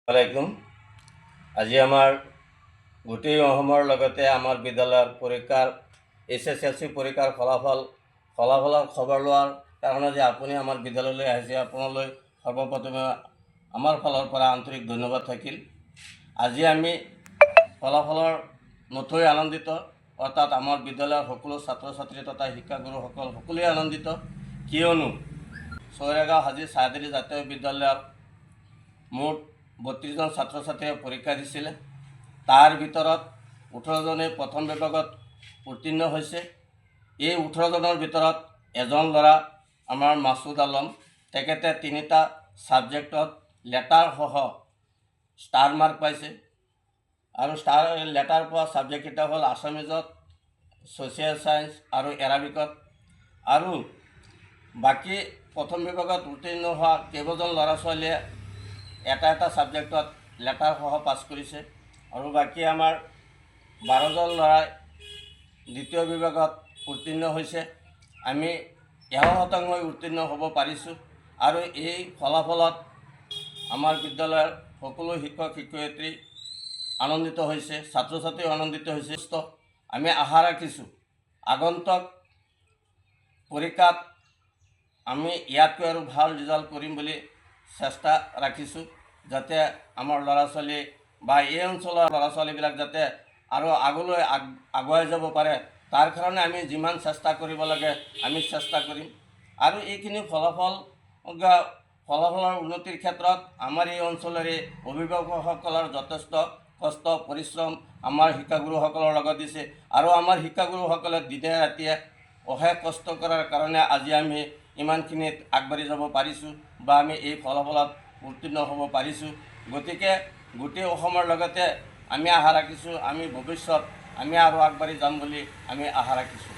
আলাইকুম। আজি আমাৰ গোটেই অসমৰ লগতে আমাৰ বিদ্যালয়ৰ পৰীক্ষাৰ SSLC পৰীক্ষাৰ ফলাফলৰ খবৰ লোৱাৰ কাৰণে যে আপুনি আমাৰ বিদ্যালয়লৈ আহিছে, আপোনালৈ সৰ্বপ্ৰথমে আমাৰ ফালৰ পৰা আন্তৰিক ধন্যবাদ থাকিল। আজি আমি ফলাফলৰ নথৈ আনন্দিত, অৰ্থাৎ আমাৰ বিদ্যালয়ৰ সকলো ছাত্ৰ ছাত্ৰী তথা শিক্ষাগুৰুসকল সকলোৱে আনন্দিত, কিয়নো চৌৰাগাঁও হাজী চাহাদাৰী জাতীয় বিদ্যালয়ৰ মুঠ 32জন ছাত্ৰ ছাত্ৰীয়ে পৰীক্ষা দিছিলে। তাৰ ভিতৰত 18জনে প্ৰথম বিভাগত উত্তীৰ্ণ হৈছে। এই 18জনৰ ভিতৰত এজন ল'ৰা আমাৰ মাছুদ আলম, তেখেতে 3টা ছাবজেক্টত লেটাৰসহ ষ্টাৰ মাৰ্ক পাইছে। আৰু লেটাৰ পোৱা ছাবজেক্টকেইটা হ'ল আছামিজত, ছ'চিয়েল ছায়েন্স আৰু এৰাবিকত। আৰু বাকী প্ৰথম বিভাগত উত্তীৰ্ণ হোৱা কেইবাজন ল'ৰা ছোৱালীয়ে এটা ছাবজেক্টত লেটাৰসহ পাছ কৰিছে। আৰু বাকী আমাৰ 12জন ল'ৰাই দ্বিতীয় বিভাগত উত্তীৰ্ণ হৈছে। আমি 100% উত্তীৰ্ণ হ'ব পাৰিছোঁ। আৰু এই ফলাফলত আমাৰ বিদ্যালয়ৰ সকলো শিক্ষক শিক্ষয়িত্ৰী আনন্দিত হৈছে, ছাত্ৰ ছাত্ৰীও আনন্দিত হৈছে। আমি আশা ৰাখিছোঁ আগন্তুক পৰীক্ষাত আমি ইয়াতকৈ আৰু ভাল ৰিজাল্ট কৰিম বুলি চেষ্টা ৰাখিছোঁ, যাতে আমাৰ ল'ৰা ছোৱালী বা এই অঞ্চলৰ ল'ৰা ছোৱালীবিলাক যাতে আৰু আগলৈ আগুৱাই যাব পাৰে, তাৰ কাৰণে আমি যিমান চেষ্টা কৰিব লাগে আমি চেষ্টা কৰিম। আৰু এইখিনি ফলাফলৰ উন্নতিৰ ক্ষেত্ৰত আমাৰ এই অঞ্চলৰে অভিভাৱকসকলৰ যথেষ্ট কষ্ট পৰিশ্ৰম আমাৰ শিক্ষাগুৰুসকলৰ লগত দিছে। আৰু আমাৰ শিক্ষাগুৰুসকলে দিনে ৰাতিয়ে অশেষ কষ্ট কৰাৰ কাৰণে আজি আমি ইমানখিনিত আগবাঢ়ি যাব পাৰিছোঁ বা আমি এই ফলাফলত উত্তীৰ্ণ হ'ব পাৰিছোঁ। গতিকে গোটেই অসমৰ লগতে আমি আশা ৰাখিছোঁ আমি ভৱিষ্যত আমি আৰু আগবাঢ়ি যাম বুলি আমি আশা ৰাখিছোঁ।